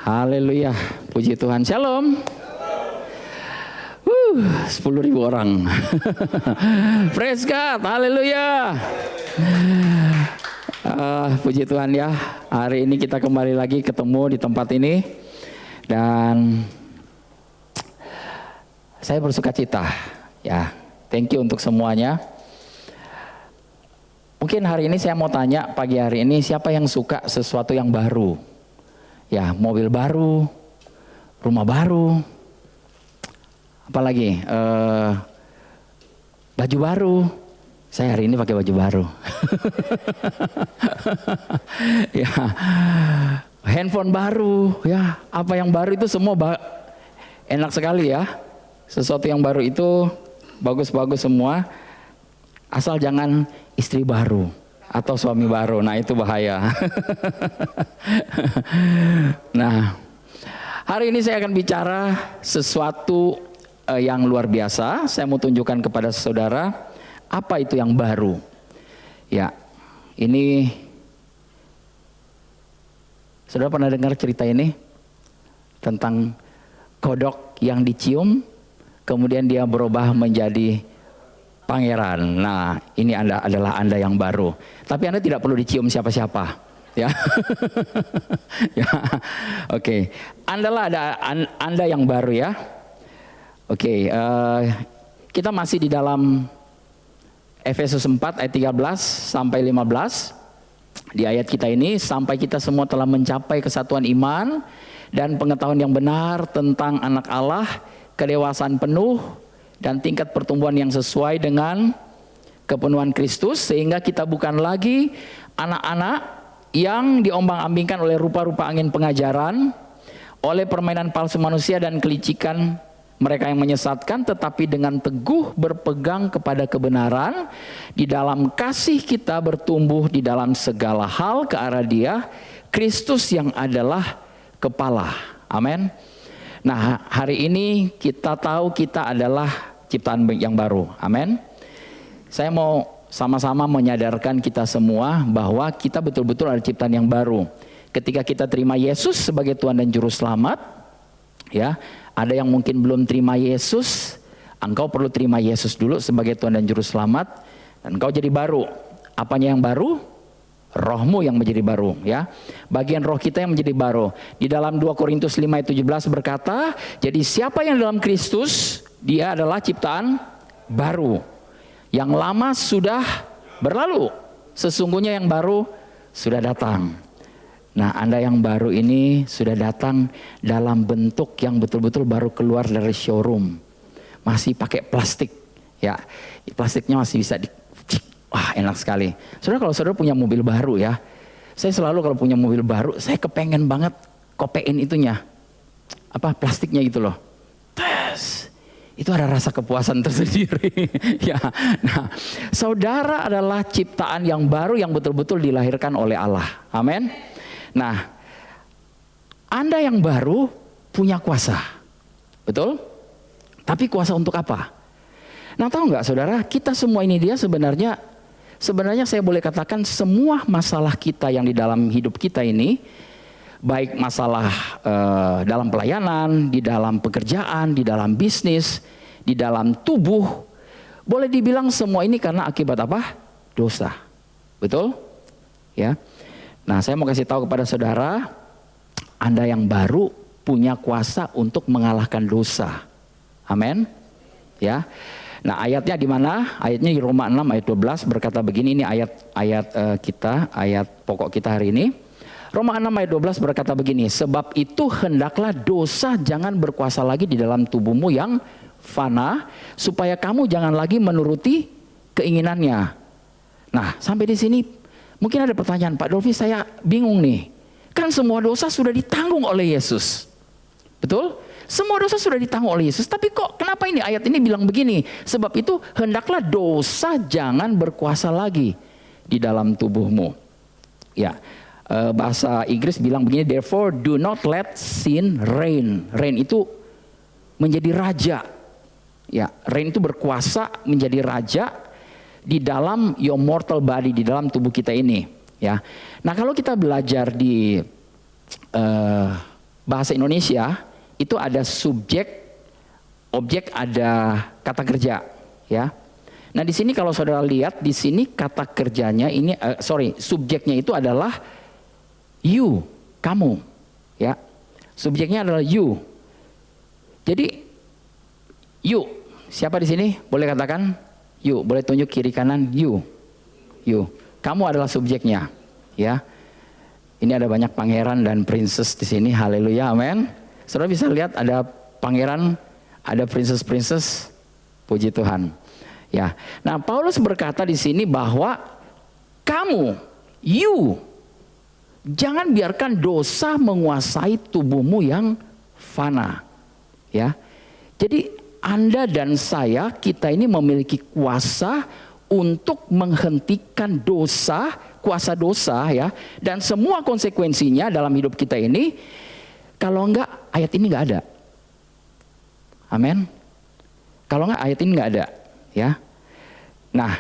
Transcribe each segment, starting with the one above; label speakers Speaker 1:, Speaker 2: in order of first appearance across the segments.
Speaker 1: Haleluya, puji Tuhan. Shalom. 10.000 orang. Praise God, haleluya. Puji Tuhan ya. Hari ini kita kembali lagi ketemu di tempat ini. Dan saya bersuka cita ya. Thank you untuk semuanya. Mungkin hari ini saya mau tanya, pagi hari ini siapa yang suka sesuatu yang baru? Ya, mobil baru, rumah baru, apalagi baju baru. Saya hari ini pakai baju baru. Ya, handphone baru, ya, apa yang baru itu semua enak sekali ya. Sesuatu yang baru itu bagus-bagus semua, asal jangan istri baru atau suami baru, nah itu bahaya. Nah, hari ini saya akan bicara sesuatu yang luar biasa. Saya mau tunjukkan kepada saudara apa itu yang baru. Ya, ini saudara pernah dengar cerita ini tentang kodok yang dicium, kemudian dia berubah menjadi pangeran. Nah, ini adalah Anda yang baru. Tapi Anda tidak perlu dicium siapa-siapa, ya. Ya, oke. Anda yang baru ya. Oke, kita masih di dalam Efesus 4 ayat 13 sampai 15. Di ayat kita ini, sampai kita semua telah mencapai kesatuan iman dan pengetahuan yang benar tentang anak Allah, kedewasaan penuh dan tingkat pertumbuhan yang sesuai dengan kepenuhan Kristus, sehingga kita bukan lagi anak-anak yang diombang-ambingkan oleh rupa-rupa angin pengajaran, oleh permainan palsu manusia dan kelicikan mereka yang menyesatkan, tetapi dengan teguh berpegang kepada kebenaran, di dalam kasih kita bertumbuh di dalam segala hal ke arah Dia, Kristus yang adalah kepala. Amin. Nah, hari ini kita tahu kita adalah ciptaan yang baru. Amin. Saya mau sama-sama menyadarkan kita semua bahwa kita betul-betul ada ciptaan yang baru. Ketika kita terima Yesus sebagai Tuhan dan Juru Selamat, ya, ada yang mungkin belum terima Yesus, engkau perlu terima Yesus dulu sebagai Tuhan dan Juru Selamat, dan engkau jadi baru. Apanya yang baru? Rohmu yang menjadi baru, ya. Bagian roh kita yang menjadi baru. Di dalam 2 Korintus 5 ayat 17 berkata, jadi siapa yang dalam Kristus, dia adalah ciptaan baru. Yang lama sudah berlalu, sesungguhnya yang baru sudah datang. Nah, Anda yang baru ini sudah datang dalam bentuk yang betul-betul baru keluar dari showroom. Masih pakai plastik, ya. Plastiknya masih bisa wah, enak sekali. Saudara, kalau saudara punya mobil baru ya, saya selalu kalau punya mobil baru, saya kepengen banget kopein itunya. Apa, plastiknya gitu loh. Tes. Itu ada rasa kepuasan tersendiri. Ya. Nah, saudara adalah ciptaan yang baru yang betul-betul dilahirkan oleh Allah. Amin. Nah, Anda yang baru punya kuasa. Betul? Tapi kuasa untuk apa? Nah, tahu nggak saudara, kita semua ini dia sebenarnya saya boleh katakan semua masalah kita yang di dalam hidup kita ini, baik masalah dalam pelayanan, di dalam pekerjaan, di dalam bisnis, di dalam tubuh, boleh dibilang semua ini karena akibat apa? Dosa. Betul? Ya. Nah, saya mau kasih tahu kepada saudara, Anda yang baru punya kuasa untuk mengalahkan dosa. Amin. Ya. Nah, ayatnya di mana? Ayatnya di Roma 6 ayat 12 berkata begini, ini ayat pokok kita hari ini. Roma 6 ayat 12 berkata begini, sebab itu hendaklah dosa jangan berkuasa lagi di dalam tubuhmu yang fana, supaya kamu jangan lagi menuruti keinginannya. Nah, sampai di sini mungkin ada pertanyaan, Pak Dolfi, saya bingung nih. Kan semua dosa sudah ditanggung oleh Yesus. Betul? Semua dosa sudah ditanggung oleh Yesus, tapi kok kenapa ini ayat ini bilang begini? Sebab itu hendaklah dosa jangan berkuasa lagi di dalam tubuhmu. Ya, bahasa Inggris bilang begini, therefore do not let sin reign. Reign itu menjadi raja. Ya, reign itu berkuasa menjadi raja di dalam your mortal body, di dalam tubuh kita ini. Ya, nah kalau kita belajar di bahasa Indonesia itu ada subjek, objek, ada kata kerja, ya. Nah di sini kalau saudara lihat di sini kata kerjanya ini, subjeknya itu adalah you, kamu, ya. Subjeknya adalah you. Jadi you, siapa di sini? Boleh katakan you, boleh tunjuk kiri kanan you. You, kamu adalah subjeknya, ya. Ini ada banyak pangeran dan princess di sini, haleluya, amin. Saudara bisa lihat ada pangeran, ada princess, puji Tuhan. Ya, nah Paulus berkata di sini bahwa kamu, you, jangan biarkan dosa menguasai tubuhmu yang fana. Ya, jadi Anda dan saya, kita ini memiliki kuasa untuk menghentikan dosa, kuasa dosa, ya, dan semua konsekuensinya dalam hidup kita ini. Kalau enggak, ayat ini enggak ada. Amin. Kalau enggak, ayat ini enggak ada, ya. Nah,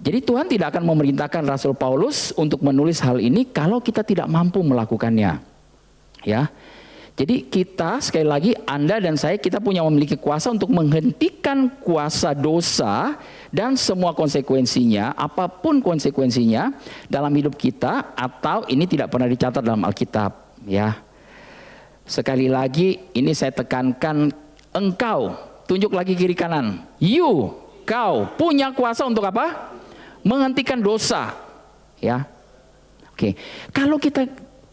Speaker 1: jadi Tuhan tidak akan memerintahkan Rasul Paulus untuk menulis hal ini kalau kita tidak mampu melakukannya, ya. Jadi kita, sekali lagi, Anda dan saya, kita memiliki kuasa untuk menghentikan kuasa dosa dan semua konsekuensinya, apapun konsekuensinya dalam hidup kita, atau ini tidak pernah dicatat dalam Alkitab, ya. Sekali lagi, ini saya tekankan, engkau, tunjuk lagi kiri kanan, you, kau punya kuasa untuk apa? Menghentikan dosa, ya. Oke, kalau kita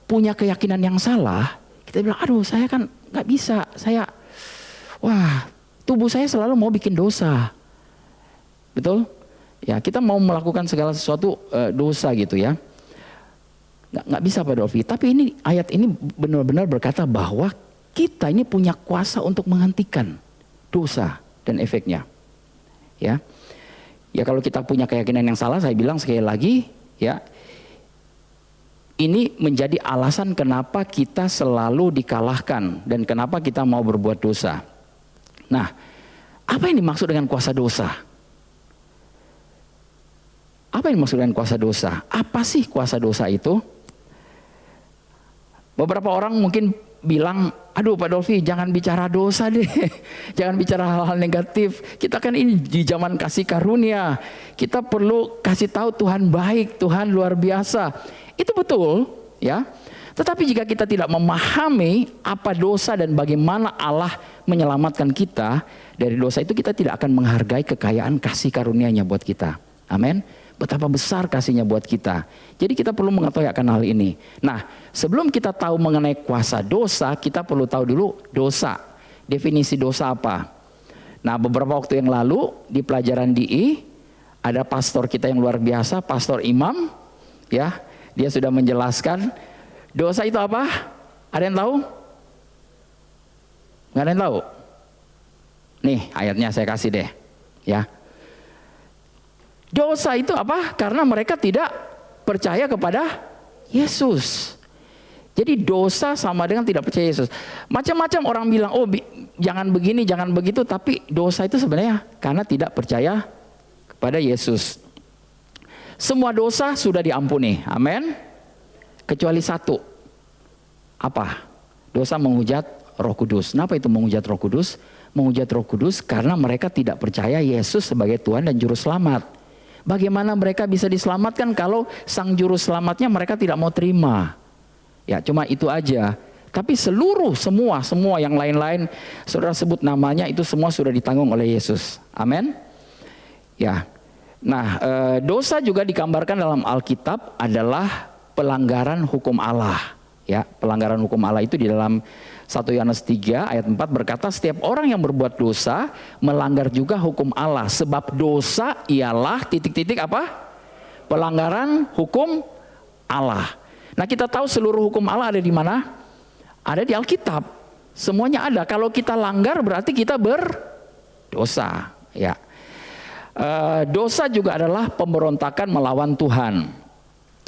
Speaker 1: punya keyakinan yang salah, kita bilang, aduh saya kan gak bisa, tubuh saya selalu mau bikin dosa. Betul? Ya, kita mau melakukan segala sesuatu dosa gitu ya. Nggak bisa Pak Dolfi. Tapi ini ayat ini benar-benar berkata bahwa kita ini punya kuasa untuk menghentikan dosa dan efeknya. Ya. Ya kalau kita punya keyakinan yang salah, saya bilang sekali lagi, ya. Ini menjadi alasan kenapa kita selalu dikalahkan dan kenapa kita mau berbuat dosa. Nah, apa yang dimaksud dengan kuasa dosa? Apa yang dimaksud dengan kuasa dosa? Apa sih kuasa dosa itu? Beberapa orang mungkin bilang, aduh Pak Dolfi jangan bicara dosa deh. Jangan bicara hal-hal negatif. Kita kan ini di zaman kasih karunia. Kita perlu kasih tahu Tuhan baik, Tuhan luar biasa. Itu betul, ya. Tetapi jika kita tidak memahami apa dosa dan bagaimana Allah menyelamatkan kita dari dosa itu, kita tidak akan menghargai kekayaan kasih karunia-Nya buat kita. Amin. Betapa besar kasih-Nya buat kita. Jadi kita perlu mengetahui akan hal ini. Nah, sebelum kita tahu mengenai kuasa dosa, kita perlu tahu dulu dosa. Definisi dosa apa? Nah, beberapa waktu yang lalu di pelajaran DI ada pastor kita yang luar biasa, Pastor Imam, ya. Dia sudah menjelaskan dosa itu apa? Ada yang tahu? Nggak ada yang tahu? Nih ayatnya saya kasih deh, ya. Dosa itu apa? Karena mereka tidak percaya kepada Yesus. Jadi dosa sama dengan tidak percaya Yesus. Macam-macam orang bilang, oh jangan begini, jangan begitu. Tapi dosa itu sebenarnya karena tidak percaya kepada Yesus. Semua dosa sudah diampuni, amin. Kecuali satu, apa? Dosa menghujat Roh Kudus. Kenapa itu menghujat Roh Kudus? Menghujat Roh Kudus karena mereka tidak percaya Yesus sebagai Tuhan dan Juru Selamat. Bagaimana mereka bisa diselamatkan kalau Sang Juru Selamatnya mereka tidak mau terima? Ya cuma itu aja. Tapi semua yang lain-lain, saudara sebut namanya, itu semua sudah ditanggung oleh Yesus, amin. Ya. Nah, dosa juga digambarkan dalam Alkitab adalah pelanggaran hukum Allah. Ya, pelanggaran hukum Allah itu di dalam 1 Yohanes 3 ayat 4 berkata, setiap orang yang berbuat dosa melanggar juga hukum Allah. Sebab dosa ialah titik-titik apa? Pelanggaran hukum Allah. Nah, kita tahu seluruh hukum Allah ada di mana? Ada di Alkitab. Semuanya ada. Kalau kita langgar berarti kita berdosa. Ya. Dosa juga adalah pemberontakan melawan Tuhan.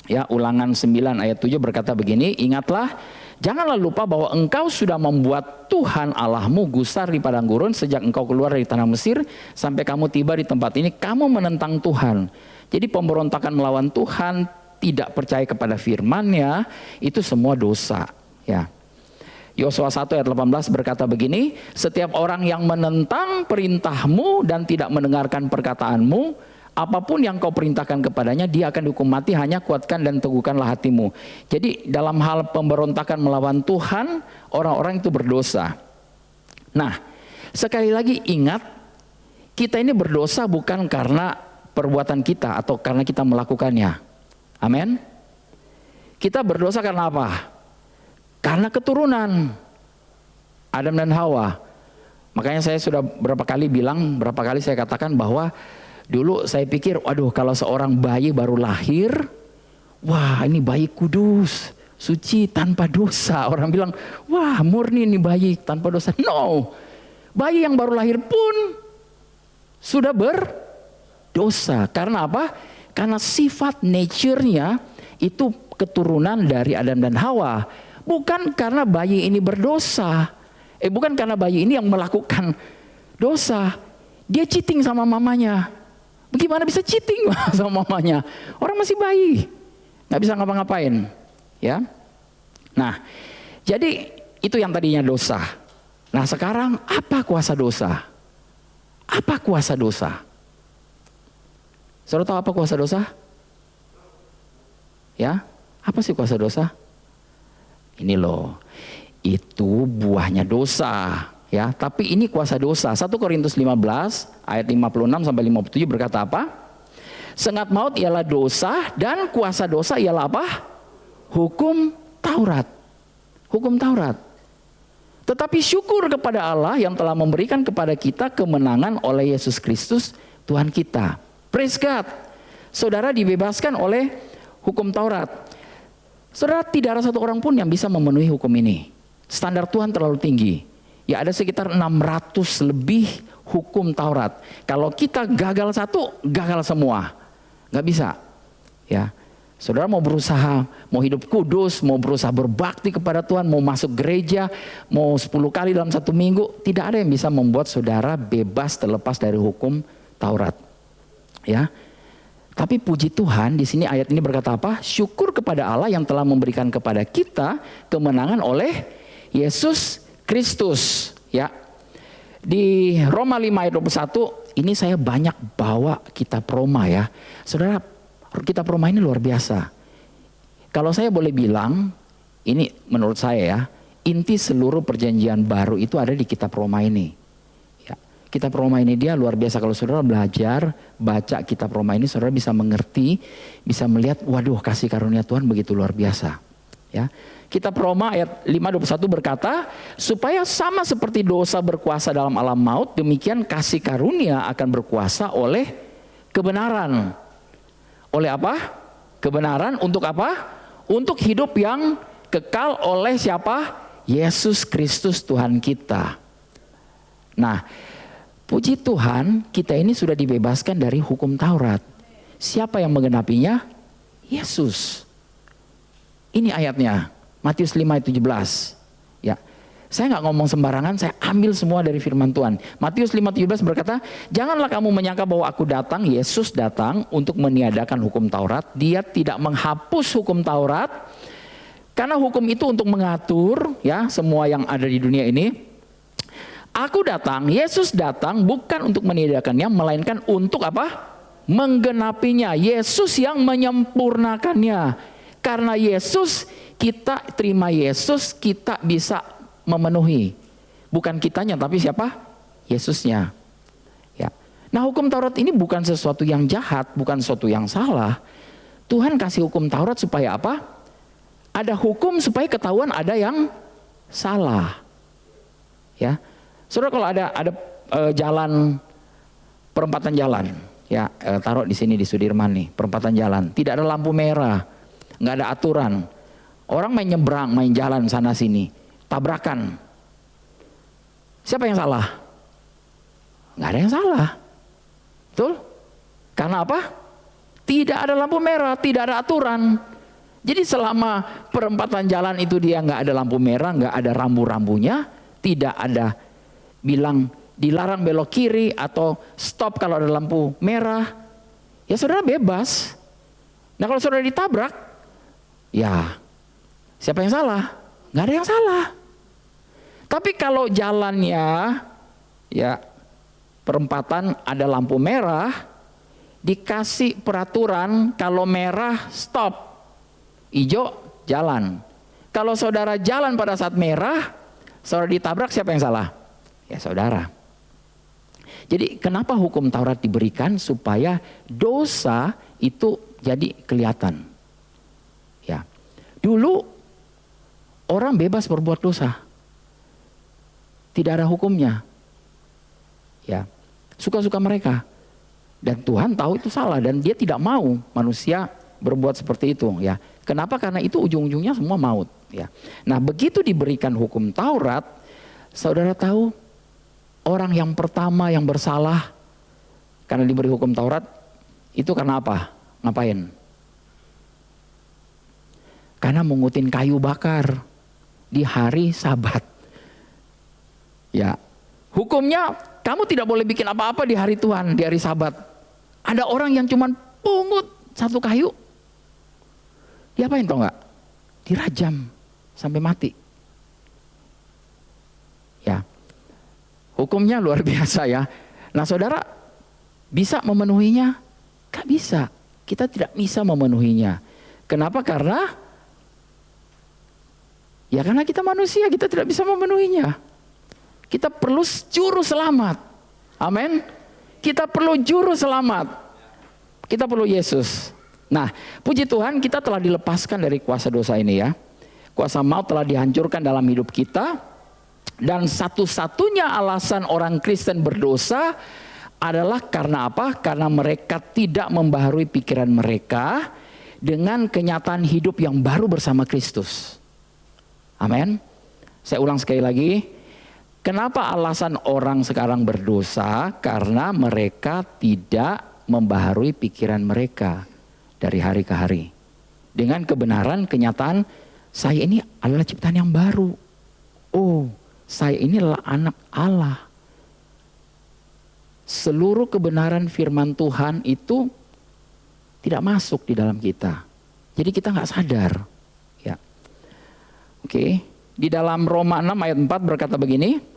Speaker 1: Ya, Ulangan 9 ayat 7 berkata begini, ingatlah, janganlah lupa bahwa engkau sudah membuat Tuhan Allahmu gusar di padang gurun sejak engkau keluar dari tanah Mesir sampai kamu tiba di tempat ini. Kamu menentang Tuhan. Jadi pemberontakan melawan Tuhan, tidak percaya kepada firman-Nya, itu semua dosa. Ya. Yosua 1 ayat 18 berkata begini, setiap orang yang menentang perintahmu dan tidak mendengarkan perkataanmu, apapun yang kau perintahkan kepadanya, dia akan dihukum mati, hanya kuatkan dan teguhkanlah hatimu. Jadi dalam hal pemberontakan melawan Tuhan, orang-orang itu berdosa. Nah, sekali lagi ingat, kita ini berdosa bukan karena perbuatan kita atau karena kita melakukannya. Amin. Kita berdosa karena apa? Karena keturunan Adam dan Hawa. Makanya saya sudah berapa kali saya katakan bahwa dulu saya pikir, waduh, kalau seorang bayi baru lahir, wah ini bayi kudus, suci, tanpa dosa. Orang bilang, wah murni ini bayi tanpa dosa. No, bayi yang baru lahir pun sudah berdosa. Karena apa? Karena sifat nature-nya itu keturunan dari Adam dan Hawa. Bukan karena bayi ini berdosa. Bukan karena bayi ini yang melakukan dosa. Dia cheating sama mamanya. Bagaimana bisa cheating sama mamanya? Orang masih bayi, nggak bisa ngapa-ngapain, ya. Nah, jadi itu yang tadinya dosa. Nah, sekarang apa kuasa dosa? Apa kuasa dosa? Saudara tahu apa kuasa dosa? Ya, apa sih kuasa dosa? Ini loh, itu buahnya dosa, ya. Tapi ini kuasa dosa. 1 Korintus 15 ayat 56 sampai 57 berkata apa? Sengat maut ialah dosa, dan kuasa dosa ialah apa? Hukum Taurat. Hukum Taurat. Tetapi syukur kepada Allah yang telah memberikan kepada kita kemenangan oleh Yesus Kristus Tuhan kita. Praise God. Saudara dibebaskan oleh hukum Taurat. Saudara, tidak ada satu orang pun yang bisa memenuhi hukum ini. Standar Tuhan terlalu tinggi. Ya, ada sekitar 600 lebih hukum Taurat. Kalau kita gagal satu, gagal semua. Nggak bisa. Ya, saudara mau berusaha, mau hidup kudus, mau berusaha berbakti kepada Tuhan, mau masuk gereja, mau 10 kali dalam 1 minggu, tidak ada yang bisa membuat saudara bebas terlepas dari hukum Taurat. Ya. Tapi puji Tuhan, di sini ayat ini berkata apa? Syukur kepada Allah yang telah memberikan kepada kita kemenangan oleh Yesus Kristus. Ya, di Roma 5 ayat 21, ini saya banyak bawa kitab Roma ya. Saudara, kitab Roma ini luar biasa. Kalau saya boleh bilang, ini menurut saya ya, inti seluruh perjanjian baru itu ada di kitab Roma ini. Kitab Roma ini dia luar biasa. Kalau saudara belajar, baca kitab Roma ini, saudara bisa mengerti, bisa melihat, waduh kasih karunia Tuhan begitu luar biasa. Ya, kitab Roma ayat 5:21 berkata, supaya sama seperti dosa berkuasa dalam alam maut, demikian kasih karunia akan berkuasa oleh kebenaran. Oleh apa? Kebenaran untuk apa? Untuk hidup yang kekal oleh siapa? Yesus Kristus Tuhan kita. Nah, puji Tuhan, kita ini sudah dibebaskan dari hukum Taurat. Siapa yang menggenapinya? Yesus. Ini ayatnya, Matius 5 ayat 17. Ya, saya nggak ngomong sembarangan, saya ambil semua dari firman Tuhan. Matius 5:17 berkata, janganlah kamu menyangka bahwa aku datang, Yesus datang untuk meniadakan hukum Taurat. Dia tidak menghapus hukum Taurat, karena hukum itu untuk mengatur ya semua yang ada di dunia ini. Aku datang, Yesus datang bukan untuk meniadakannya, melainkan untuk apa? Menggenapinya. Yesus yang menyempurnakannya. Karena Yesus, kita terima Yesus, kita bisa memenuhi. Bukan kitanya, tapi siapa? Yesusnya. Ya. Nah, hukum Taurat ini bukan sesuatu yang jahat, bukan sesuatu yang salah. Tuhan kasih hukum Taurat supaya apa? Ada hukum supaya ketahuan ada yang salah. Ya. Saudara, kalau ada jalan, perempatan jalan, ya taruh di sini di Sudirman nih, perempatan jalan, tidak ada lampu merah, nggak ada aturan, orang main nyebrang, main jalan sana sini, tabrakan, siapa yang salah? Nggak ada yang salah, betul? Karena apa? Tidak ada lampu merah, tidak ada aturan. Jadi selama perempatan jalan itu dia nggak ada lampu merah, nggak ada rambu-rambunya, tidak ada bilang dilarang belok kiri atau stop kalau ada lampu merah, ya saudara bebas. Nah, kalau saudara ditabrak, ya siapa yang salah? Nggak ada yang salah. Tapi kalau jalannya ya perempatan ada lampu merah, dikasih peraturan kalau merah stop, hijau jalan. Kalau saudara jalan pada saat merah, saudara ditabrak, siapa yang salah? Ya saudara. Jadi kenapa hukum Taurat diberikan? Supaya dosa itu jadi kelihatan. Ya. Dulu orang bebas berbuat dosa. Tidak ada hukumnya. Ya. Suka-suka mereka. Dan Tuhan tahu itu salah dan dia tidak mau manusia berbuat seperti itu, ya. Kenapa? Karena itu ujung-ujungnya semua maut, ya. Nah, begitu diberikan hukum Taurat, saudara tahu orang yang pertama yang bersalah karena diberi hukum Taurat itu karena apa? Ngapain? Karena mengutin kayu bakar di hari Sabat. Ya. Hukumnya kamu tidak boleh bikin apa-apa di hari Tuhan, di hari Sabat. Ada orang yang cuman pungut satu kayu, diapain tau nggak? Dirajam sampai mati. Ya, hukumnya luar biasa ya. Nah saudara, bisa memenuhinya? Gak bisa. Kita tidak bisa memenuhinya. Kenapa? Karena kita manusia, kita tidak bisa memenuhinya. Kita perlu juru selamat. Amin. Kita perlu juru selamat. Kita perlu Yesus. Nah, puji Tuhan kita telah dilepaskan dari kuasa dosa ini ya. Kuasa maut telah dihancurkan dalam hidup kita. Dan satu-satunya alasan orang Kristen berdosa adalah karena apa? Karena mereka tidak membaharui pikiran mereka dengan kenyataan hidup yang baru bersama Kristus. Amin. Saya ulang sekali lagi. Kenapa alasan orang sekarang berdosa? Karena mereka tidak membaharui pikiran mereka dari hari ke hari. Dengan kebenaran, kenyataan, saya ini adalah ciptaan yang baru. Oh, saya ini adalah anak Allah. Seluruh kebenaran firman Tuhan itu tidak masuk di dalam kita. Jadi kita nggak sadar. Ya. Oke. Di dalam Roma 6 ayat 4 berkata begini.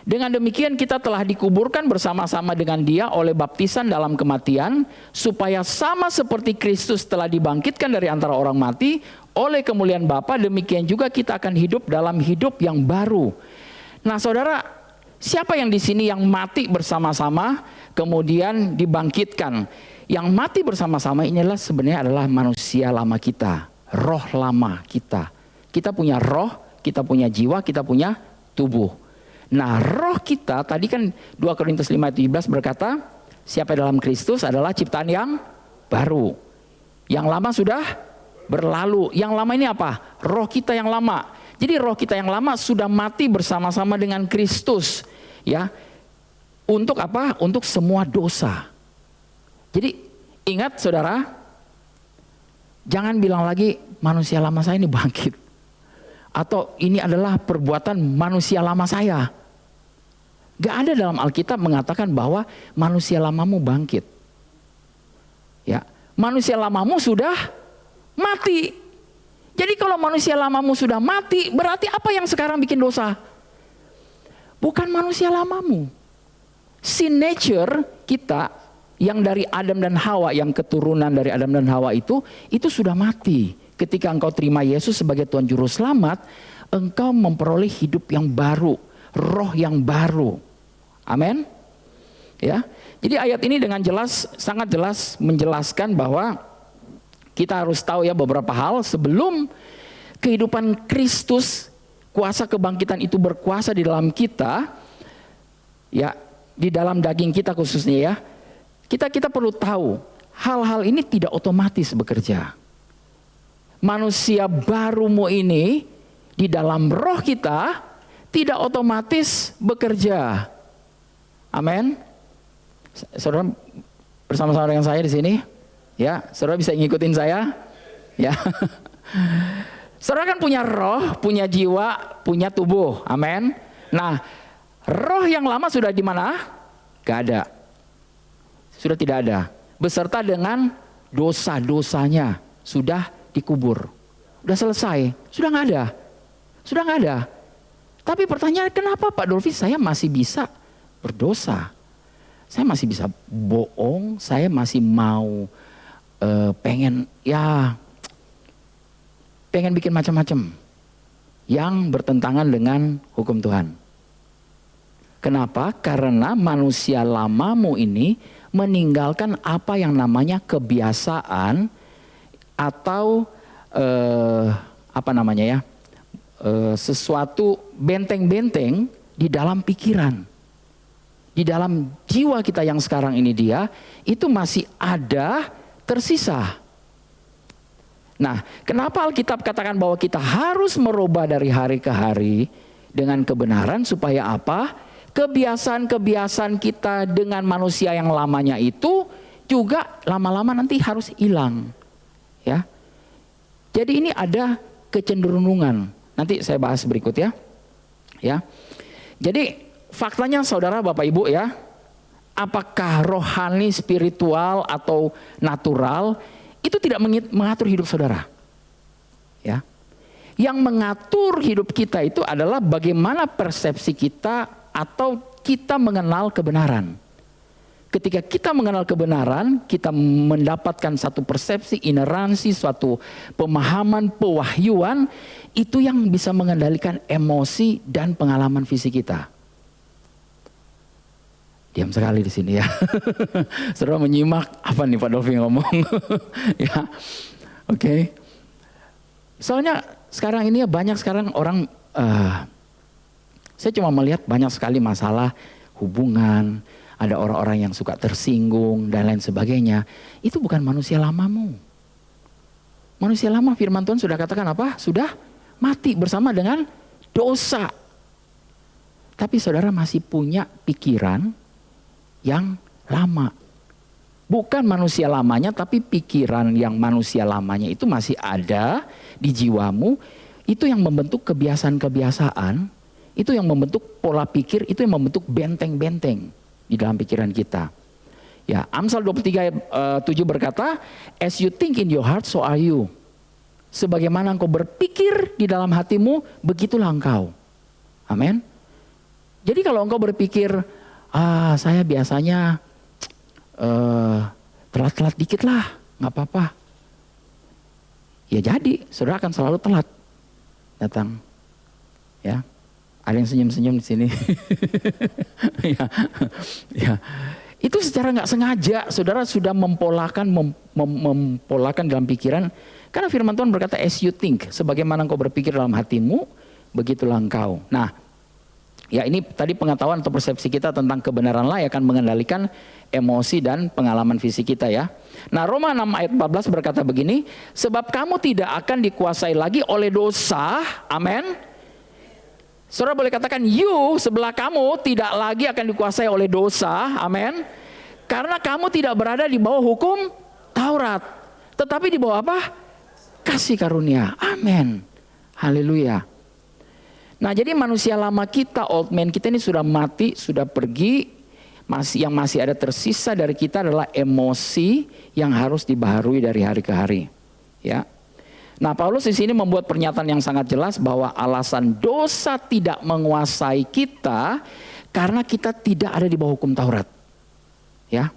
Speaker 1: Dengan demikian kita telah dikuburkan bersama-sama dengan Dia oleh baptisan dalam kematian, supaya sama seperti Kristus telah dibangkitkan dari antara orang mati oleh kemuliaan Bapa, demikian juga kita akan hidup dalam hidup yang baru. Nah, saudara, siapa yang di sini yang mati bersama-sama kemudian dibangkitkan? Yang mati bersama-sama ini sebenarnya adalah manusia lama kita, roh lama kita. Kita punya roh, kita punya jiwa, kita punya tubuh. Nah, roh kita tadi kan 2 Korintus 5 ayat 17 berkata, siapa dalam Kristus adalah ciptaan yang baru. Yang lama sudah berlalu. Yang lama ini apa? Roh kita yang lama. Jadi roh kita yang lama sudah mati bersama-sama dengan Kristus, ya. Untuk apa? Untuk semua dosa. Jadi ingat saudara, jangan bilang lagi manusia lama saya ini bangkit. Atau ini adalah perbuatan manusia lama saya. Gak ada dalam Alkitab mengatakan bahwa manusia lamamu bangkit. Ya, manusia lamamu sudah mati. Jadi kalau manusia lamamu sudah mati, berarti apa yang sekarang bikin dosa? Bukan manusia lamamu. Sin nature kita yang dari Adam dan Hawa, yang keturunan dari Adam dan Hawa itu sudah mati. Ketika engkau terima Yesus sebagai Tuhan Juru Selamat, engkau memperoleh hidup yang baru, roh yang baru. Amin. Ya. Jadi ayat ini dengan jelas, sangat jelas menjelaskan bahwa kita harus tahu ya beberapa hal sebelum kehidupan Kristus, kuasa kebangkitan itu berkuasa di dalam kita, ya, di dalam daging kita khususnya ya. Kita perlu tahu hal-hal ini tidak otomatis bekerja. Manusia barumu ini di dalam roh kita tidak otomatis bekerja. Amin. Saudara bersama-sama dengan saya di sini, ya, saudara bisa ngikutin saya, ya. Saudara kan punya roh, punya jiwa, punya tubuh, amin. Nah, roh yang lama sudah di mana? Gak ada, sudah tidak ada. Beserta dengan dosa-dosanya sudah dikubur, sudah selesai, sudah nggak ada, sudah nggak ada. Tapi pertanyaan, kenapa Pak Dolfi saya masih bisa berdosa? Saya masih bisa bohong, saya masih mau pengen bikin macam-macam yang bertentangan dengan hukum Tuhan. Kenapa? Karena manusia lamamu ini meninggalkan apa yang namanya kebiasaan atau sesuatu benteng-benteng di dalam pikiran. Di dalam jiwa kita yang sekarang ini itu masih ada tersisa. Nah, kenapa Alkitab katakan bahwa kita harus merubah dari hari ke hari dengan kebenaran supaya apa? Kebiasaan-kebiasaan kita dengan manusia yang lamanya itu juga lama-lama nanti harus hilang. Ya. Jadi ini ada kecenderungan. Nanti saya bahas berikut ya. Ya. Jadi faktanya saudara Bapak Ibu ya, apakah rohani, spiritual atau natural itu tidak mengatur hidup saudara. Ya. Yang mengatur hidup kita itu adalah bagaimana persepsi kita atau kita mengenal kebenaran. Ketika kita mengenal kebenaran, kita mendapatkan satu persepsi, ineransi, suatu pemahaman, pewahyuan, itu yang bisa mengendalikan emosi dan pengalaman fisik kita. Diam sekali di sini ya. Saudara menyimak apa nih Pak Dolfi ngomong. Ya, oke. Soalnya sekarang ini banyak orang, saya cuma melihat banyak sekali masalah hubungan, ada orang-orang yang suka tersinggung dan lain sebagainya. Itu bukan manusia lamamu. Manusia lama firman Tuhan sudah katakan apa? Sudah mati bersama dengan dosa. Tapi saudara masih punya pikiran yang lama. Bukan manusia lamanya, tapi pikiran yang manusia lamanya itu masih ada di jiwamu. Itu yang membentuk kebiasaan-kebiasaan. Itu yang membentuk pola pikir, itu yang membentuk benteng-benteng di dalam pikiran kita. Ya, Amsal 23:7 berkata, "As you think in your heart, so are you." Sebagaimana engkau berpikir di dalam hatimu, begitulah engkau. Amin. Jadi kalau engkau berpikir, saya biasanya telat-telat dikit lah, nggak apa-apa. Ya jadi, saudara akan selalu telat datang. Ya. Ada yang senyum-senyum di sini. ya. Itu secara nggak sengaja, saudara sudah mempolakan dalam pikiran. Karena firman Tuhan berkata, as you think, sebagaimana engkau berpikir dalam hatimu, begitulah engkau. Nah, ya ini tadi pengetahuan atau persepsi kita tentang kebenaran lah yang akan mengendalikan emosi dan pengalaman fisik kita ya. Nah, Roma 6 ayat 14 berkata begini, sebab kamu tidak akan dikuasai lagi oleh dosa, amin. Saudara boleh katakan, you sebelah kamu tidak lagi akan dikuasai oleh dosa, amin. Karena kamu tidak berada di bawah hukum Taurat, tetapi di bawah apa? Kasih karunia, amin. Haleluya. Nah jadi manusia lama kita, old man kita ini sudah mati, sudah pergi. Yang masih ada tersisa dari kita adalah emosi yang harus dibaharui dari hari ke hari. Ya. Nah, Paulus di sini membuat pernyataan yang sangat jelas bahwa alasan dosa tidak menguasai kita karena kita tidak ada di bawah hukum Taurat. Ya.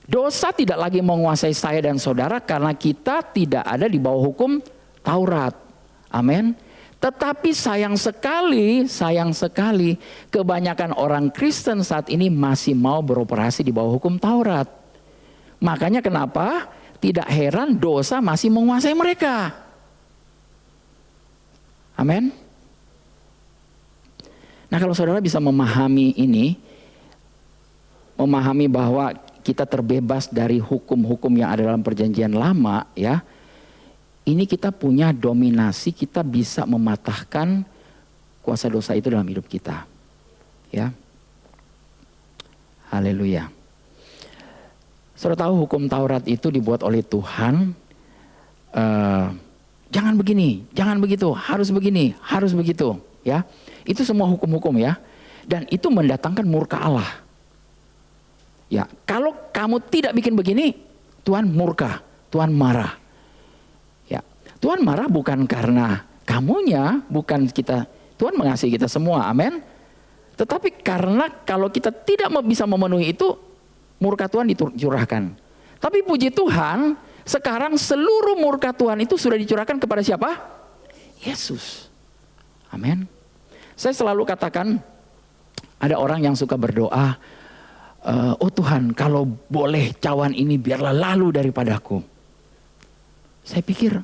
Speaker 1: Dosa tidak lagi menguasai saya dan saudara karena kita tidak ada di bawah hukum Taurat. Amin. Tetapi sayang sekali kebanyakan orang Kristen saat ini masih mau beroperasi di bawah hukum Taurat. Makanya kenapa? Tidak heran dosa masih menguasai mereka. Amin. Nah kalau saudara bisa memahami ini, memahami bahwa kita terbebas dari hukum-hukum yang ada dalam perjanjian lama ya. Ini kita punya dominasi, kita bisa mematahkan kuasa dosa itu dalam hidup kita. Ya. Haleluya. Saudara tahu hukum Taurat itu dibuat oleh Tuhan. Jangan begini, jangan begitu, harus begini, harus begitu. Ya, itu semua hukum-hukum ya. Dan itu mendatangkan murka Allah. Ya, kalau kamu tidak bikin begini, Tuhan murka, Tuhan marah. Ya, Tuhan marah bukan karena kamunya, bukan kita Tuhan mengasihi kita semua, amin. Tetapi karena kalau kita tidak bisa memenuhi itu, murka Tuhan dicurahkan. Tapi puji Tuhan, sekarang seluruh murka Tuhan itu sudah dicurahkan kepada siapa? Yesus. Amin. Saya selalu katakan, ada orang yang suka berdoa, oh Tuhan, kalau boleh cawan ini biarlah lalu daripadaku. Saya pikir,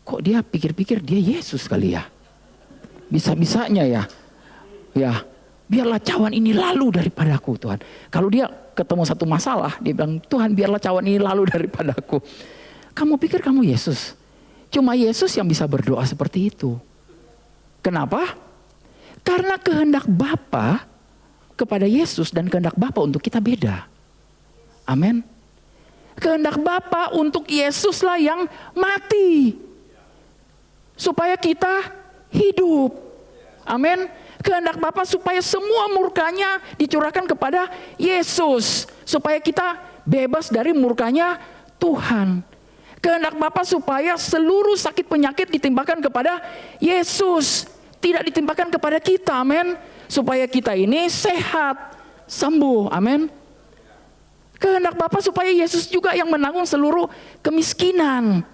Speaker 1: kok dia pikir-pikir dia Yesus kali ya? Bisa-bisanya ya. Ya, biarlah cawan ini lalu daripadaku Tuhan. Kalau dia ketemu satu masalah, dia bilang, Tuhan biarlah cawan ini lalu daripadaku. Kamu pikir kamu Yesus? Cuma Yesus yang bisa berdoa seperti itu. Kenapa? Karena kehendak Bapa kepada Yesus dan kehendak Bapa untuk kita beda. Amin. Kehendak Bapa untuk Yesuslah yang mati, supaya kita hidup. Amin. Kehendak Bapa supaya semua murkanya dicurahkan kepada Yesus, supaya kita bebas dari murkanya Tuhan. Kehendak Bapa supaya seluruh sakit penyakit ditimpakan kepada Yesus, tidak ditimpakan kepada kita. Amin. Supaya kita ini sehat, sembuh. Amin. Kehendak Bapa supaya Yesus juga yang menanggung seluruh kemiskinan.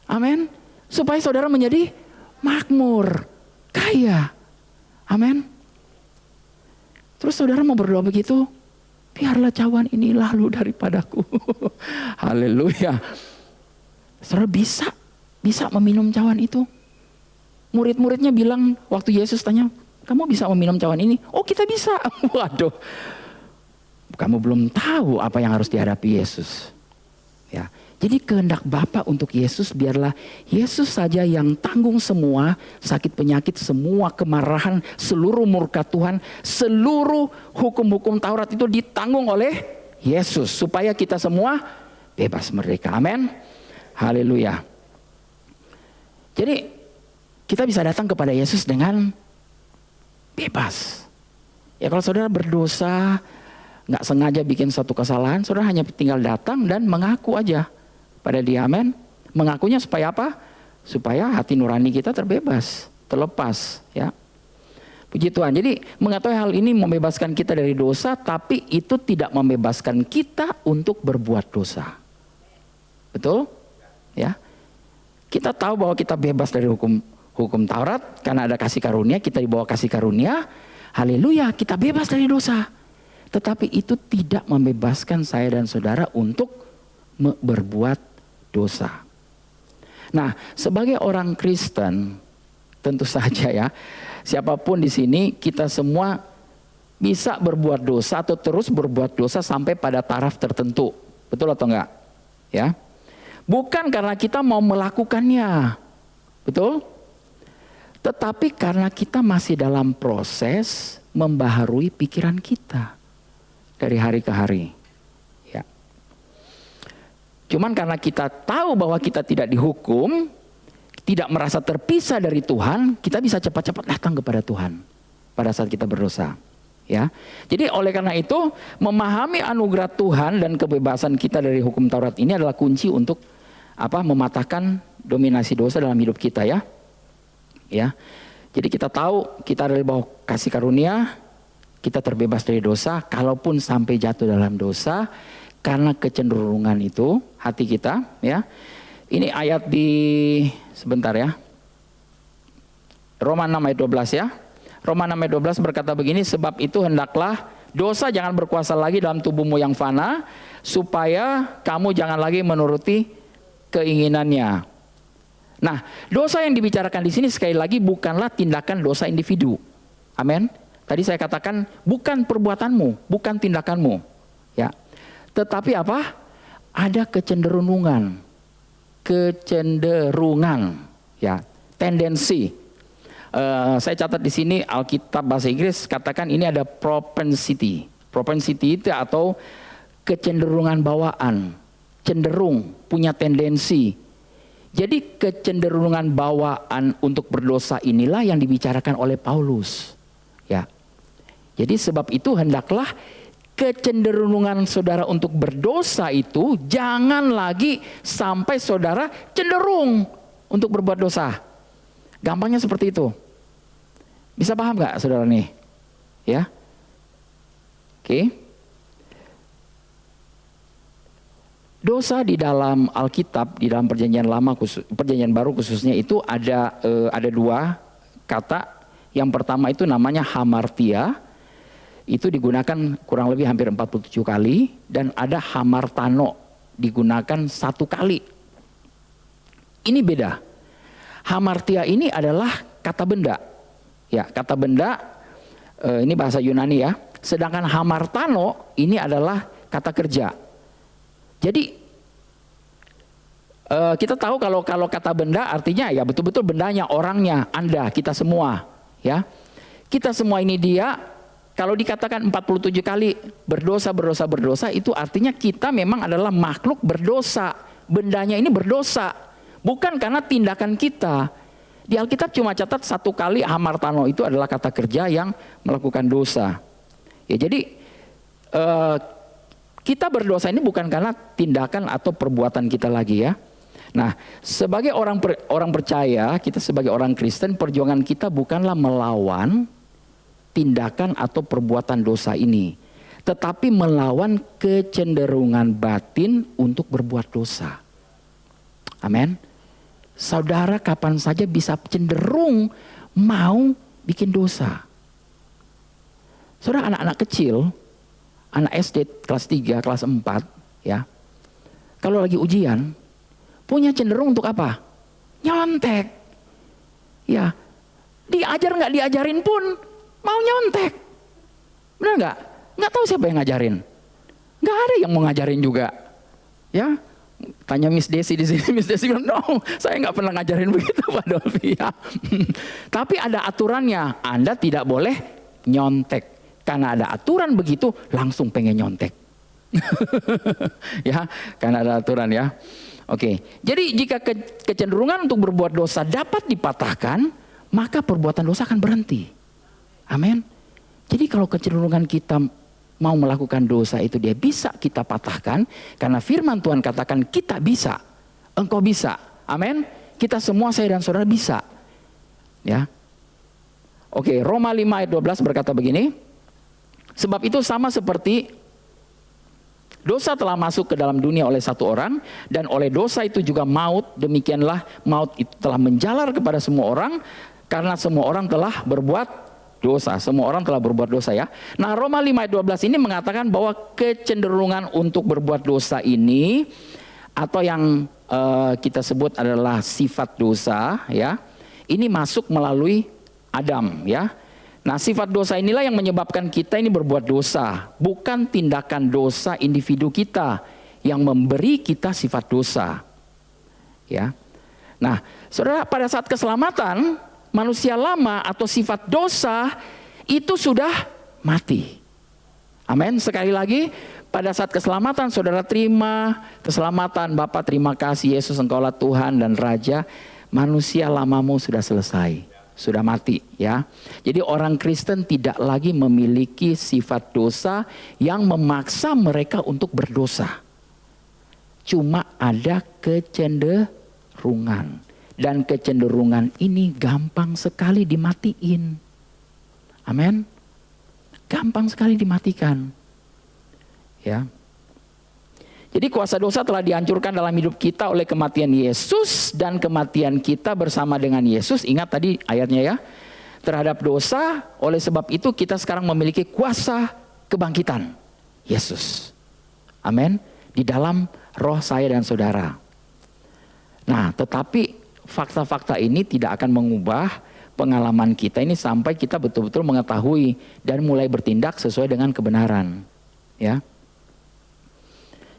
Speaker 1: Amin. Supaya saudara menjadi makmur, kaya. Amin. Terus saudara mau berdoa begitu, biarlah cawan ini lalu daripadaku. Haleluya. Saudara bisa meminum cawan itu. Murid-muridnya bilang waktu Yesus tanya, kamu bisa meminum cawan ini? Oh, kita bisa. Waduh. Kamu belum tahu apa yang harus dihadapi Yesus. Ya. Jadi kehendak Bapa untuk Yesus, biarlah Yesus saja yang tanggung semua sakit penyakit, semua kemarahan, seluruh murka Tuhan, seluruh hukum-hukum Taurat itu ditanggung oleh Yesus, supaya kita semua bebas merdeka. Amin. Haleluya. Jadi kita bisa datang kepada Yesus dengan bebas. Ya, kalau saudara berdosa, nggak sengaja bikin satu kesalahan, saudara hanya tinggal datang dan mengaku aja pada Dia. Amin. Mengakunya supaya apa? Supaya hati nurani kita terbebas, terlepas. Ya, puji Tuhan. Jadi mengetahui hal ini membebaskan kita dari dosa, tapi itu tidak membebaskan kita untuk berbuat dosa. Betul? Ya. Kita tahu bahwa kita bebas dari hukum Taurat karena ada kasih karunia, kita dibawa kasih karunia. Haleluya, kita bebas dari dosa. Tetapi itu tidak membebaskan saya dan saudara untuk berbuat dosa. Nah, sebagai orang Kristen, tentu saja ya, siapapun di sini kita semua bisa berbuat dosa atau terus berbuat dosa sampai pada taraf tertentu. Betul atau enggak? Ya. Bukan karena kita mau melakukannya. Betul? Tetapi karena kita masih dalam proses membaharui pikiran kita dari hari ke hari. Ya. Cuman karena kita tahu bahwa kita tidak dihukum, tidak merasa terpisah dari Tuhan, kita bisa cepat-cepat datang kepada Tuhan pada saat kita berdosa. Ya. Jadi oleh karena itu, memahami anugerah Tuhan dan kebebasan kita dari hukum Taurat ini adalah kunci untuk mematahkan dominasi dosa dalam hidup kita, ya. Ya. Jadi kita tahu kita ada di bawah kasih karunia, kita terbebas dari dosa, kalaupun sampai jatuh dalam dosa karena kecenderungan itu hati kita, ya. Ini ayat sebentar ya. Roma 6 ayat 12 ya. Roma 6 ayat 12 berkata begini, sebab itu hendaklah dosa jangan berkuasa lagi dalam tubuhmu yang fana, supaya kamu jangan lagi menuruti keinginannya. Nah, dosa yang dibicarakan di sini sekali lagi bukanlah tindakan dosa individu. Amin. Tadi saya katakan bukan perbuatanmu, bukan tindakanmu, ya. Tetapi apa? Ada kecenderungan, ya, tendensi. Saya catat di sini Alkitab bahasa Inggris katakan ini ada propensity. Propensity itu atau kecenderungan bawaan, cenderung, punya tendensi. Jadi kecenderungan bawaan untuk berdosa inilah yang dibicarakan oleh Paulus. Ya. Jadi sebab itu hendaklah kecenderungan saudara untuk berdosa itu jangan lagi sampai saudara cenderung untuk berbuat dosa. Gampangnya seperti itu. Bisa paham nggak saudara nih? Ya, oke. Dosa di dalam Alkitab, di dalam Perjanjian Lama, Perjanjian Baru khususnya itu ada 2 kata. Yang pertama itu namanya hamartia, itu digunakan kurang lebih hampir 47 kali, dan ada hamartano, digunakan 1 kali. Ini beda. Hamartia ini adalah kata benda, ya kata benda, ini bahasa Yunani ya. Sedangkan hamartano ini adalah kata kerja. Jadi kita tahu kalau kata benda artinya ya betul-betul bendanya, orangnya, Anda, kita semua, ya. Kita semua ini dia, kalau dikatakan 47 kali berdosa itu artinya kita memang adalah makhluk berdosa. Bendanya ini berdosa, bukan karena tindakan kita. Di Alkitab cuma catat 1 kali hamartano, itu adalah kata kerja yang melakukan dosa. Ya, jadi kita berdosa ini bukan karena tindakan atau perbuatan kita lagi ya. Nah, sebagai orang percaya, kita sebagai orang Kristen, perjuangan kita bukanlah melawan tindakan atau perbuatan dosa ini, tetapi melawan kecenderungan batin untuk berbuat dosa. Amin. Saudara kapan saja bisa cenderung mau bikin dosa. Saudara, anak-anak kecil, anak SD kelas 3, kelas 4, ya, kalau lagi ujian, punya cenderung untuk apa? Nyontek. Ya, diajar nggak diajarin pun mau nyontek. Benar nggak? Nggak tahu siapa yang ngajarin. Nggak ada yang mau ngajarin juga. Ya, tanya Miss Desi di sini. Miss Desi bilang, no, saya nggak pernah ngajarin begitu Pak Dolphy. Ya. Tapi ada aturannya. Anda tidak boleh nyontek. Karena ada aturan begitu, langsung pengen nyontek. Ya, karena ada aturan ya. Oke, jadi jika kecenderungan untuk berbuat dosa dapat dipatahkan, maka perbuatan dosa akan berhenti. Amin. Jadi kalau kecenderungan kita mau melakukan dosa itu dia bisa kita patahkan, karena firman Tuhan katakan kita bisa, engkau bisa. Amin. Kita semua, saya dan saudara bisa. Ya. Oke, Roma 5 ayat 12 berkata begini. Sebab itu sama seperti dosa telah masuk ke dalam dunia oleh 1 orang, dan oleh dosa itu juga maut, demikianlah maut itu telah menjalar kepada semua orang, karena semua orang telah berbuat dosa. Semua orang telah berbuat dosa ya. Nah, Roma 5 ayat 12 ini mengatakan bahwa kecenderungan untuk berbuat dosa ini, atau yang kita sebut adalah sifat dosa ya, ini masuk melalui Adam ya. Nah, sifat dosa inilah yang menyebabkan kita ini berbuat dosa, bukan tindakan dosa individu kita yang memberi kita sifat dosa. Ya. Nah, saudara, pada saat keselamatan, manusia lama atau sifat dosa itu sudah mati. Amin. Sekali lagi, pada saat keselamatan saudara terima keselamatan, Bapa terima kasih Yesus engkaulah Tuhan dan Raja, manusia lamamu sudah selesai. Sudah mati ya. Jadi orang Kristen tidak lagi memiliki sifat dosa yang memaksa mereka untuk berdosa. Cuma ada kecenderungan. Dan kecenderungan ini gampang sekali dimatiin. Amin. Gampang sekali dimatikan. Ya. Jadi kuasa dosa telah dihancurkan dalam hidup kita oleh kematian Yesus, dan kematian kita bersama dengan Yesus. Ingat tadi ayatnya ya. Terhadap dosa, oleh sebab itu kita sekarang memiliki kuasa kebangkitan Yesus. Amin. Di dalam roh saya dan saudara. Nah, tetapi fakta-fakta ini tidak akan mengubah pengalaman kita ini sampai kita betul-betul mengetahui dan mulai bertindak sesuai dengan kebenaran. Ya.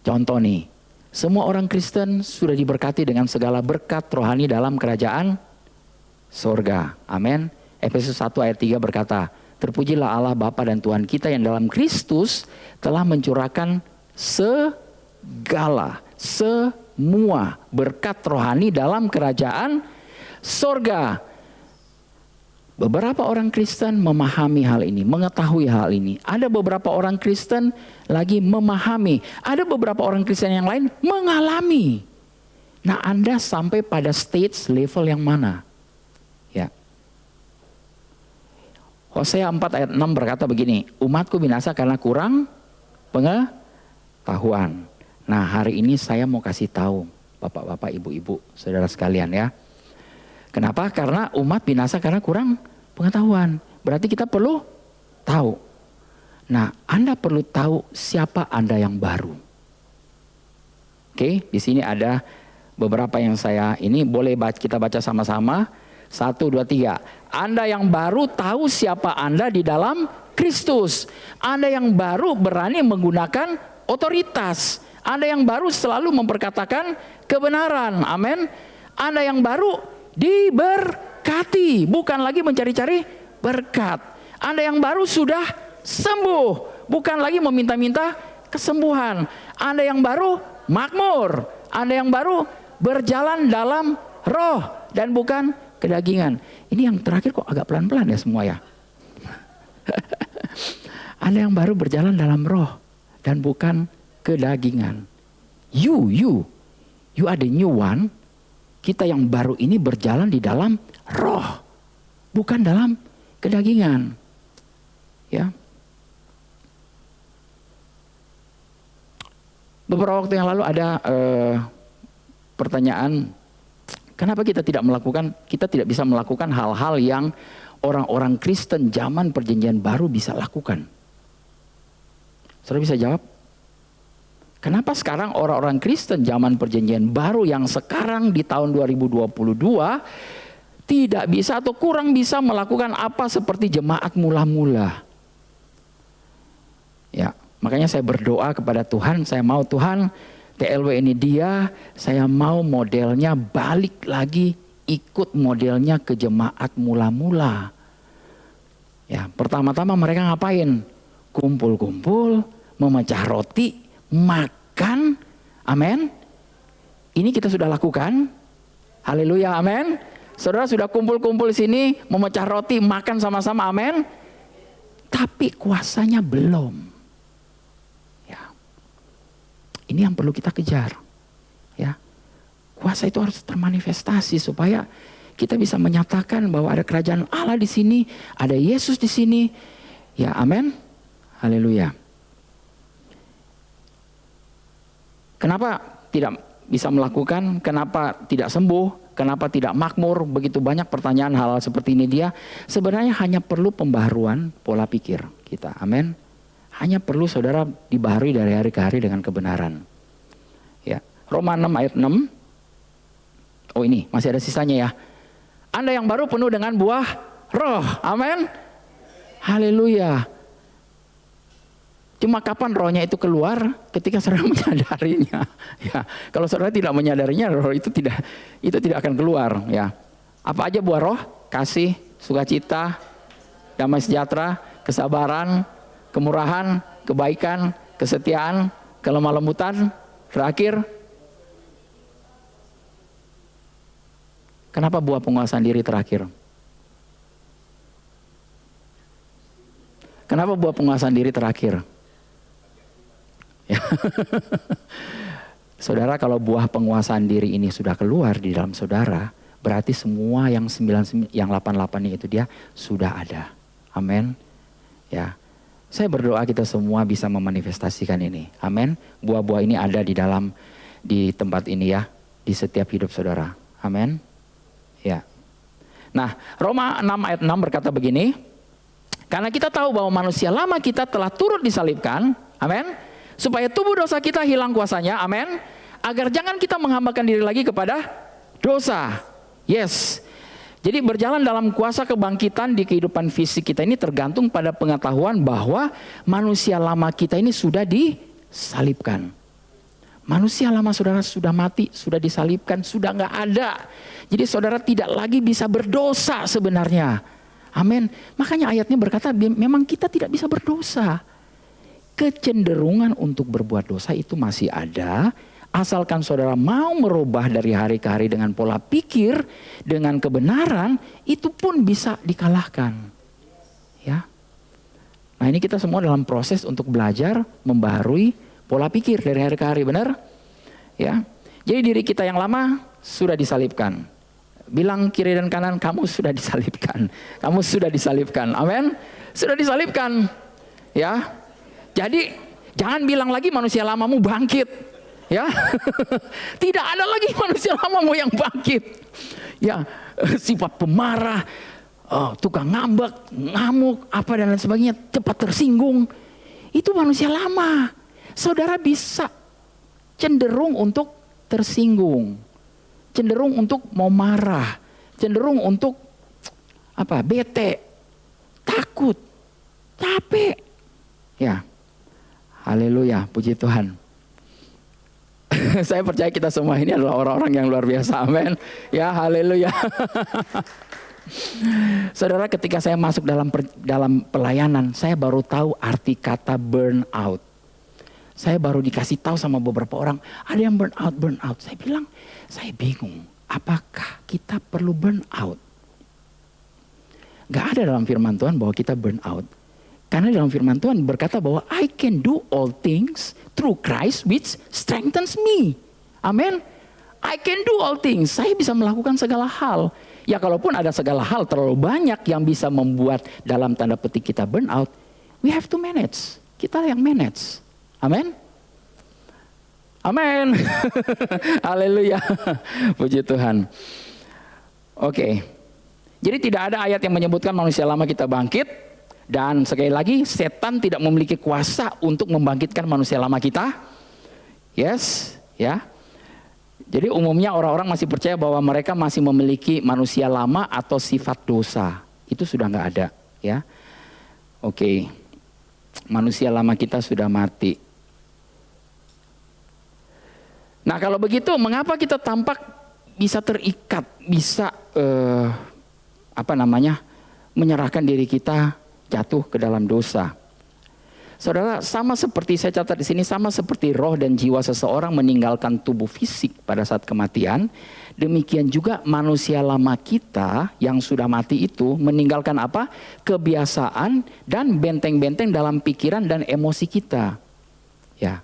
Speaker 1: Contoh nih, semua orang Kristen sudah diberkati dengan segala berkat rohani dalam kerajaan sorga. Amin. Efesus 1 ayat 3 berkata, terpujilah Allah Bapa dan Tuhan kita yang dalam Kristus telah mencurahkan semua berkat rohani dalam kerajaan sorga. Beberapa orang Kristen memahami hal ini, mengetahui hal ini. Ada beberapa orang Kristen lagi memahami. Ada beberapa orang Kristen yang lain mengalami. Nah, Anda sampai pada stage level yang mana? Ya. Hosea 4 ayat 6 berkata begini, umatku binasa karena kurang pengetahuan. Nah, hari ini saya mau kasih tahu bapak-bapak, ibu-ibu, saudara sekalian ya. Kenapa? Karena umat binasa karena kurang pengetahuan. Berarti kita perlu tahu. Nah, Anda perlu tahu siapa Anda yang baru. Oke, di sini ada beberapa yang saya ini boleh kita baca sama-sama. 1, 2, 3. Anda yang baru tahu siapa Anda di dalam Kristus. Anda yang baru berani menggunakan otoritas. Anda yang baru selalu memperkatakan kebenaran. Amin. Anda yang baru diberkati, bukan lagi mencari-cari berkat. Anda yang baru sudah sembuh, bukan lagi meminta-minta kesembuhan. Anda yang baru makmur. Anda yang baru berjalan dalam roh dan bukan kedagingan. Ini yang terakhir kok agak pelan-pelan ya semua ya. Anda yang baru berjalan dalam roh dan bukan kedagingan. You are the new one. Kita yang baru ini berjalan di dalam roh, bukan dalam kedagingan. Ya. Beberapa waktu yang lalu ada pertanyaan, kenapa kita tidak bisa melakukan hal-hal yang orang-orang Kristen zaman perjanjian baru bisa lakukan? Saudara bisa jawab? Kenapa sekarang orang-orang Kristen zaman perjanjian baru yang sekarang di tahun 2022 tidak bisa atau kurang bisa melakukan apa seperti jemaat mula-mula? Ya, makanya saya berdoa kepada Tuhan, saya mau Tuhan, TLW ini dia, saya mau modelnya balik lagi ikut modelnya ke jemaat mula-mula. Ya, pertama-tama mereka ngapain? Kumpul-kumpul, memecah roti, makan, amin. Ini kita sudah lakukan, haleluya, amin. Saudara sudah kumpul-kumpul di sini, memecah roti, makan sama-sama, amin. Tapi kuasanya belum. Ya, ini yang perlu kita kejar. Ya, kuasa itu harus termanifestasi supaya kita bisa menyatakan bahwa ada kerajaan Allah di sini, ada Yesus di sini. Ya, amin, haleluya. Kenapa tidak bisa melakukan? Kenapa tidak sembuh? Kenapa tidak makmur? Begitu banyak pertanyaan hal seperti ini dia. Sebenarnya hanya perlu pembaharuan pola pikir kita. Amin. Hanya perlu saudara dibaharui dari hari ke hari dengan kebenaran. Ya. Roma 6 ayat 6. Oh ini masih ada sisanya ya. Anda yang baru penuh dengan buah roh. Amin. Haleluya. Cuma kapan rohnya itu keluar? Ketika saudara menyadarinya. Ya, kalau saudara tidak menyadarinya, roh itu tidak akan keluar. Ya, apa aja buah roh? Kasih, sukacita, damai sejahtera, kesabaran, kemurahan, kebaikan, kesetiaan, kelemah lembutan. Terakhir, kenapa buah penguasaan diri terakhir? Kenapa buah penguasaan diri terakhir? Ya. Saudara, kalau buah penguasaan diri ini sudah keluar di dalam saudara, berarti semua yang 88 itu dia sudah ada. Amin. Ya. Saya berdoa kita semua bisa memanifestasikan ini. Amin. Buah-buah ini ada di tempat ini ya, di setiap hidup saudara. Amin. Ya. Nah, Roma 6 ayat 6 berkata begini, karena kita tahu bahwa manusia lama kita telah turut disalibkan, amin, supaya tubuh dosa kita hilang kuasanya, amin, agar jangan kita menghambakan diri lagi kepada dosa. Yes. Jadi berjalan dalam kuasa kebangkitan di kehidupan fisik kita ini tergantung pada pengetahuan bahwa manusia lama kita ini sudah disalibkan. Manusia lama saudara sudah mati, sudah disalibkan, sudah nggak ada. Jadi saudara tidak lagi bisa berdosa sebenarnya. Amin. Makanya ayatnya berkata memang kita tidak bisa berdosa. Kecenderungan untuk berbuat dosa itu masih ada, asalkan saudara mau merubah dari hari ke hari dengan pola pikir, dengan kebenaran, itu pun bisa dikalahkan. Ya. Nah, ini kita semua dalam proses untuk belajar membaharui pola pikir dari hari ke hari, benar? Ya. Jadi diri kita yang lama sudah disalibkan. Bilang kiri dan kanan, kamu sudah disalibkan. Kamu sudah disalibkan. Amin. Sudah disalibkan. Ya. Jadi jangan bilang lagi manusia lamamu bangkit. Ya. Tidak ada lagi manusia lamamu yang bangkit. Ya, sifat pemarah, tukang ngambek, ngamuk, apa dan lain sebagainya, cepat tersinggung. Itu manusia lama. Saudara bisa cenderung untuk tersinggung, cenderung untuk mau marah, cenderung untuk bete, takut, capek. Ya, haleluya, puji Tuhan. Saya percaya kita semua ini adalah orang-orang yang luar biasa, amin. Ya, haleluya. Saudara, ketika saya masuk dalam pelayanan, saya baru tahu arti kata burn out. Saya baru dikasih tahu sama beberapa orang, ada yang burn out. Saya bilang, saya bingung, apakah kita perlu burn out? Gak ada dalam firman Tuhan bahwa kita burn out. Karena dalam firman Tuhan berkata bahwa I can do all things through Christ which strengthens me. Amin. I can do all things. Saya bisa melakukan segala hal. Ya kalaupun ada segala hal terlalu banyak yang bisa membuat dalam tanda petik kita burn out, we have to manage. Kita yang manage. Amin. Amin. Haleluya. Puji Tuhan. Oke. Jadi tidak ada ayat yang menyebutkan manusia lama kita bangkit. Dan sekali lagi, setan tidak memiliki kuasa untuk membangkitkan manusia lama kita. Yes, ya. Jadi umumnya orang-orang masih percaya bahwa mereka masih memiliki manusia lama atau sifat dosa. Itu sudah nggak ada, ya. Oke. Manusia lama kita sudah mati. Nah, kalau begitu mengapa kita tampak bisa terikat, bisa menyerahkan diri kita jatuh ke dalam dosa? Saudara, sama seperti saya catat di sini, sama seperti roh dan jiwa seseorang meninggalkan tubuh fisik pada saat kematian, demikian juga manusia lama kita yang sudah mati itu meninggalkan apa? Kebiasaan dan benteng-benteng dalam pikiran dan emosi kita. Ya.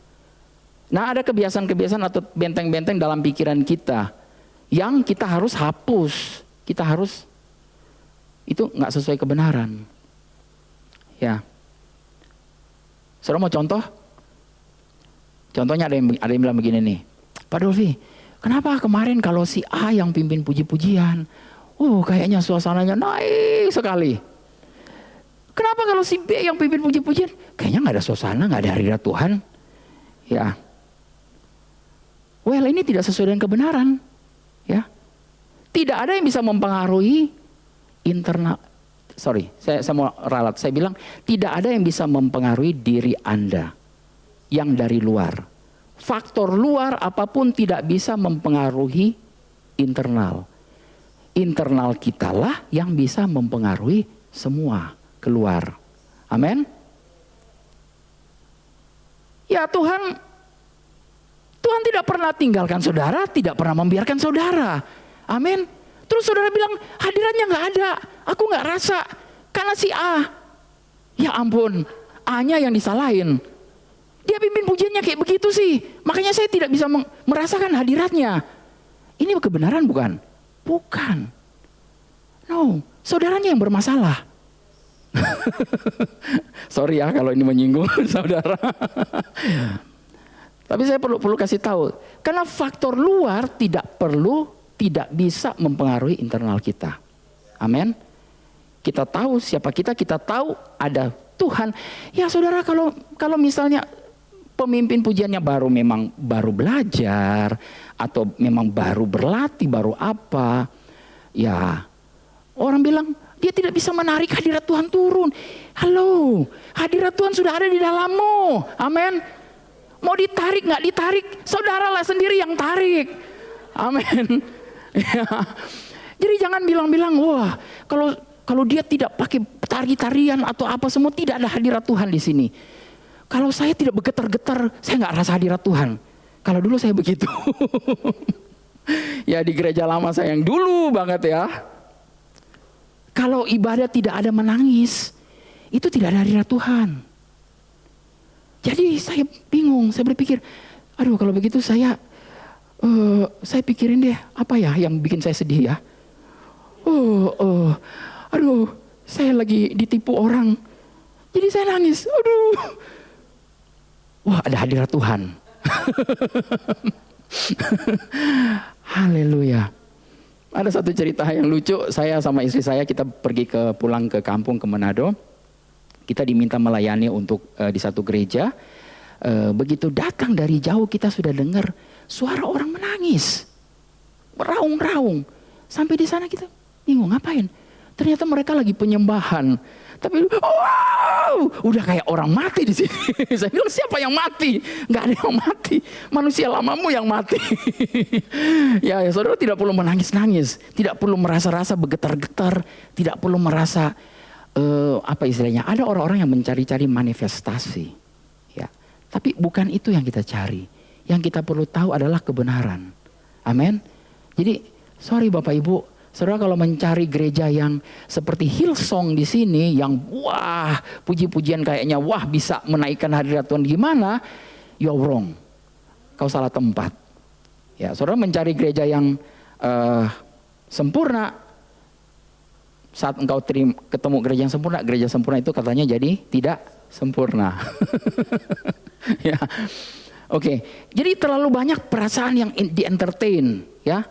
Speaker 1: Nah, ada kebiasaan-kebiasaan atau benteng-benteng dalam pikiran kita yang kita harus hapus. Kita harus, itu nggak sesuai kebenaran. Ya. Saudara mau contoh? Contohnya ada yang bilang begini nih, Pak Dolfi, kenapa kemarin kalau si A yang pimpin puji-pujian, kayaknya suasananya naik sekali. Kenapa kalau si B yang pimpin puji-pujian, kayaknya nggak ada suasana, nggak ada hadirat Tuhan? Ya. Well, ini tidak sesuai dengan kebenaran. Ya. Tidak ada yang bisa mempengaruhi internal. Sorry, saya mau ralat. Saya bilang tidak ada yang bisa mempengaruhi diri Anda yang dari luar. Faktor luar apapun tidak bisa mempengaruhi internal. Internal kitalah yang bisa mempengaruhi semua keluar. Amin. Ya Tuhan tidak pernah tinggalkan saudara, tidak pernah membiarkan saudara. Amin. Terus saudara bilang hadiratnya nggak ada, aku nggak rasa karena si A. Ya ampun, A-nya yang disalahin. Dia pimpin pujiannya kayak begitu sih, makanya saya tidak bisa merasakan hadiratnya. Ini kebenaran bukan? Bukan. No, saudaranya yang bermasalah. Sorry ya kalau ini menyinggung saudara. Tapi saya perlu kasih tahu, karena faktor luar tidak bisa mempengaruhi internal kita. Amin. Kita tahu siapa kita tahu ada Tuhan. Ya saudara, kalau misalnya pemimpin pujiannya memang baru belajar atau memang baru berlatih, baru apa, ya orang bilang dia tidak bisa menarik hadirat Tuhan turun. Halo, hadirat Tuhan sudah ada di dalammu. Amin. Mau ditarik nggak ditarik, saudaralah sendiri yang tarik. Amin. Ya. Jadi jangan bilang-bilang, wah kalau dia tidak pakai tari-tarian atau apa semua, tidak ada hadirat Tuhan di sini. Kalau saya tidak bergetar-getar, saya nggak rasa hadirat Tuhan. Kalau dulu saya begitu. Ya di gereja lama saya yang dulu banget ya. Kalau ibadah tidak ada menangis, itu tidak ada hadirat Tuhan. Jadi saya bingung, saya berpikir, aduh kalau begitu saya pikirin deh, apa ya yang bikin saya sedih ya. Aduh, saya lagi ditipu orang. Jadi saya nangis. Aduh. Wah, ada hadirat Tuhan. Haleluya. Ada satu cerita yang lucu, saya sama istri saya kita pulang ke kampung ke Manado. Kita diminta melayani untuk di satu gereja. Begitu datang dari jauh kita sudah dengar suara orang menangis. Meraung-raung. Sampai di sana kita bingung ngapain. Ternyata mereka lagi penyembahan. Tapi wow, udah kayak orang mati di sini. Saya bilang siapa yang mati? Nggak ada yang mati. Manusia lamamu yang mati. Ya, saudara tidak perlu menangis-nangis, tidak perlu merasa-rasa bergetar-getar, tidak perlu merasa apa istilahnya? Ada orang-orang yang mencari-cari manifestasi. Ya, tapi bukan itu yang kita cari. Yang kita perlu tahu adalah kebenaran. Amin. Jadi, sorry Bapak Ibu. Saudara kalau mencari gereja yang seperti Hillsong di sini, yang wah puji-pujian kayaknya wah bisa menaikkan hadirat Tuhan gimana, you're wrong. Kau salah tempat. Ya, saudara mencari gereja yang sempurna, saat engkau ketemu gereja sempurna itu katanya jadi tidak sempurna. Ya, oke. Jadi terlalu banyak perasaan yang di-entertain, ya.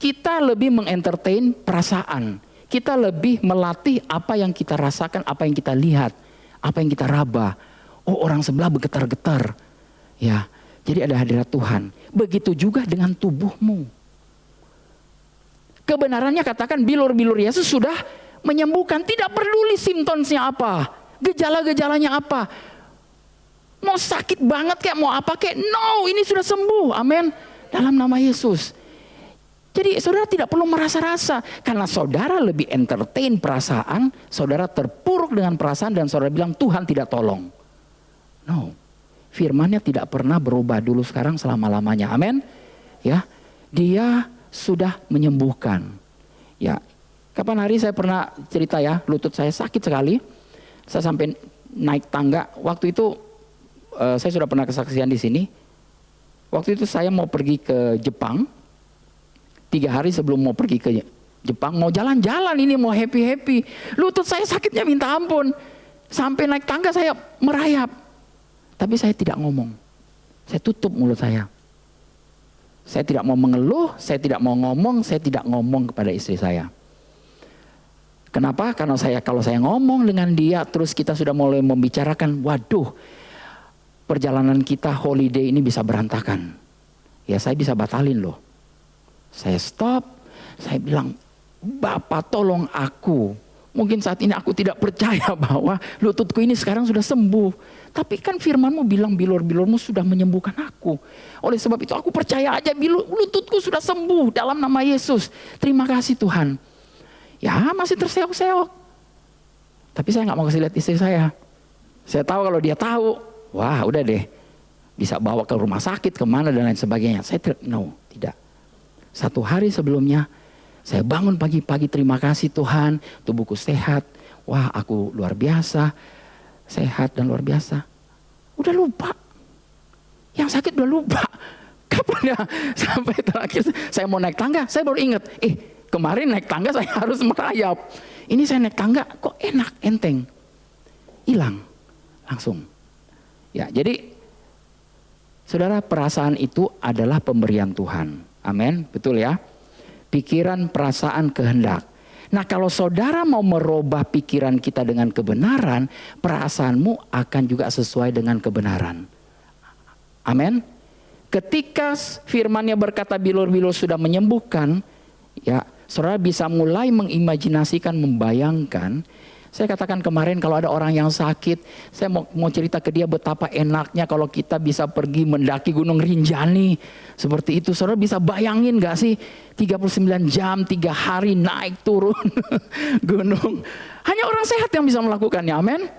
Speaker 1: Kita lebih mengentertain perasaan. Kita lebih melatih apa yang kita rasakan, apa yang kita lihat, apa yang kita raba. Oh, orang sebelah bergetar-getar. Ya, jadi ada hadirat Tuhan. Begitu juga dengan tubuhmu. Kebenarannya katakan bilur-bilur Yesus sudah menyembuhkan. Tidak peduli simptomnya apa, gejala-gejalanya apa. Mau sakit banget kayak mau apa kayak, no, ini sudah sembuh. Amin. Dalam nama Yesus. Jadi saudara tidak perlu merasa-rasa. Karena saudara lebih entertain perasaan, saudara terpuruk dengan perasaan dan saudara bilang Tuhan tidak tolong. No. Firman-Nya tidak pernah berubah dulu sekarang selama-lamanya. Amin. Ya. Dia sudah menyembuhkan. Ya. Kapan hari saya pernah cerita ya, lutut saya sakit sekali. Saya sampai naik tangga. Waktu itu saya sudah pernah kesaksian di sini. Waktu itu saya mau pergi ke Jepang. 3 hari sebelum mau pergi ke Jepang, mau jalan-jalan ini, mau happy-happy. Lutut saya sakitnya minta ampun. Sampai naik tangga saya merayap. Tapi saya tidak ngomong. Saya tutup mulut saya. Saya tidak mau mengeluh, saya tidak mau ngomong, saya tidak ngomong kepada istri saya. Kenapa? Karena kalau saya ngomong dengan dia, terus kita sudah mulai membicarakan, waduh, perjalanan kita holiday ini bisa berantakan. Ya saya bisa batalin loh. Saya stop, saya bilang, Bapak tolong aku. Mungkin saat ini aku tidak percaya bahwa lututku ini sekarang sudah sembuh. Tapi kan firman-Mu bilang bilur-bilurmu sudah menyembuhkan aku. Oleh sebab itu aku percaya aja lututku sudah sembuh dalam nama Yesus. Terima kasih Tuhan. Ya masih terseok-seok. Tapi saya gak mau kasih lihat istri saya. Saya tahu kalau dia tahu, wah udah deh. Bisa bawa ke rumah sakit, kemana dan lain sebagainya. Saya tidak. 1 hari sebelumnya, saya bangun pagi-pagi, terima kasih Tuhan, tubuhku sehat. Wah aku luar biasa, sehat dan luar biasa. Udah lupa, yang sakit udah lupa. Kapan ya, sampai terakhir saya mau naik tangga, saya baru ingat, kemarin naik tangga saya harus merayap. Ini saya naik tangga, kok enak, enteng. Hilang, langsung. Ya jadi, saudara perasaan itu adalah pemberian Tuhan. Amin, betul ya. Pikiran, perasaan, kehendak. Nah kalau saudara mau merubah pikiran kita dengan kebenaran, perasaanmu akan juga sesuai dengan kebenaran. Amin. Ketika firman-Nya berkata bilur-bilur sudah menyembuhkan, ya saudara bisa mulai mengimajinasikan, membayangkan. Saya katakan kemarin kalau ada orang yang sakit, saya mau cerita ke dia betapa enaknya kalau kita bisa pergi mendaki Gunung Rinjani. Seperti itu, saudara bisa bayangin gak sih 39 jam, 3 hari naik turun gunung. Hanya orang sehat yang bisa melakukannya, amin.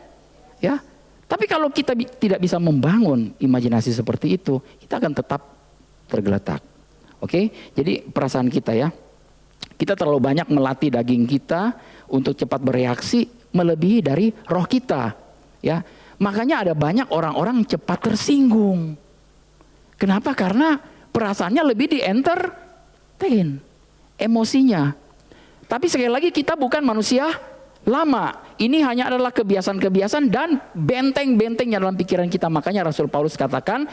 Speaker 1: Ya. Tapi kalau kita tidak bisa membangun imajinasi seperti itu, kita akan tetap tergeletak. Oke, jadi perasaan kita ya. Kita terlalu banyak melatih daging kita untuk cepat bereaksi melebihi dari roh kita, ya. Makanya ada banyak orang-orang cepat tersinggung. Kenapa? Karena perasaannya lebih di-entertain, emosinya. Tapi sekali lagi kita bukan manusia lama. Ini hanya adalah kebiasaan-kebiasaan dan benteng-benteng yang dalam pikiran kita. Makanya Rasul Paulus katakan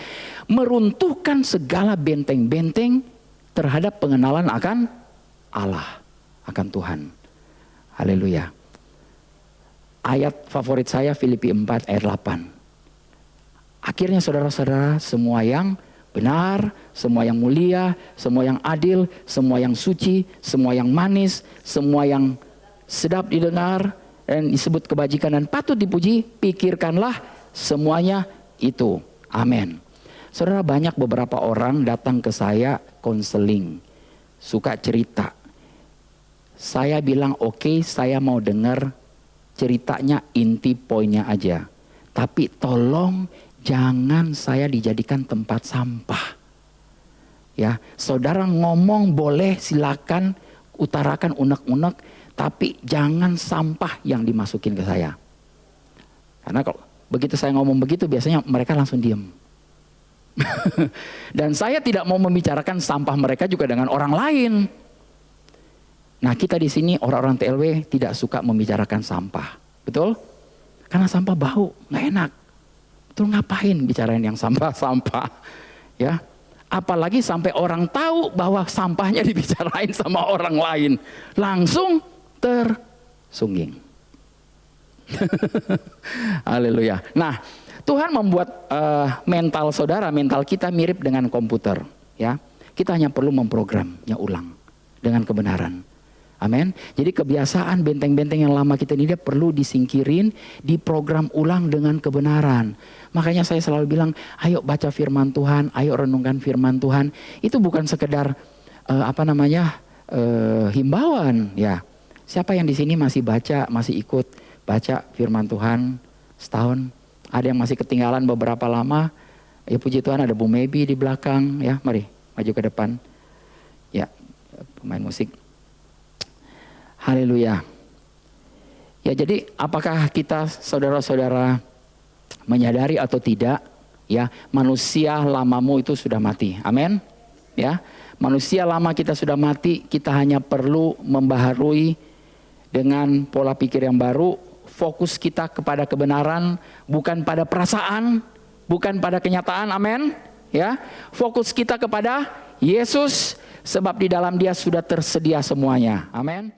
Speaker 1: meruntuhkan segala benteng-benteng terhadap pengenalan akan Allah, akan Tuhan. Haleluya. Ayat favorit saya Filipi 4 ayat 8. Akhirnya saudara-saudara, semua yang benar, semua yang mulia, semua yang adil, semua yang suci, semua yang manis, semua yang sedap didengar dan disebut kebajikan dan patut dipuji, pikirkanlah semuanya itu. Amin. Saudara, banyak beberapa orang datang ke saya konseling, suka cerita. Saya bilang oke, saya mau dengar ceritanya, inti poinnya aja. Tapi tolong jangan saya dijadikan tempat sampah. Ya, saudara ngomong boleh, silakan utarakan unek-unek, tapi jangan sampah yang dimasukin ke saya. Karena kalau begitu saya ngomong begitu, biasanya mereka langsung diam. Dan saya tidak mau membicarakan sampah mereka juga dengan orang lain. Nah, kita di sini orang-orang TLW tidak suka membicarakan sampah, betul? Karena sampah bau, nggak enak. Betul, ngapain bicarain yang sampah-sampah, ya? Apalagi sampai orang tahu bahwa sampahnya dibicarain sama orang lain, langsung tersungging. Haleluya. Nah, Tuhan membuat mental saudara, mental kita mirip dengan komputer, ya. Kita hanya perlu memprogramnya ulang dengan kebenaran. Amin. Jadi kebiasaan benteng-benteng yang lama kita ini dia perlu disingkirin, diprogram ulang dengan kebenaran. Makanya saya selalu bilang, ayo baca firman Tuhan, ayo renungkan firman Tuhan. Itu bukan sekedar himbauan, ya. Siapa yang di sini masih baca, masih ikut baca firman Tuhan setahun? Ada yang masih ketinggalan beberapa lama? Ya puji Tuhan, ada Bu Maybe di belakang, ya. Mari maju ke depan. Ya, pemain musik. Haleluya. Ya, jadi apakah kita saudara-saudara menyadari atau tidak, ya, manusia lamamu itu sudah mati. Amin. Ya, manusia lama kita sudah mati, kita hanya perlu membaharui dengan pola pikir yang baru, fokus kita kepada kebenaran, bukan pada perasaan, bukan pada kenyataan. Amin. Ya, fokus kita kepada Yesus, sebab di dalam Dia sudah tersedia semuanya. Amin.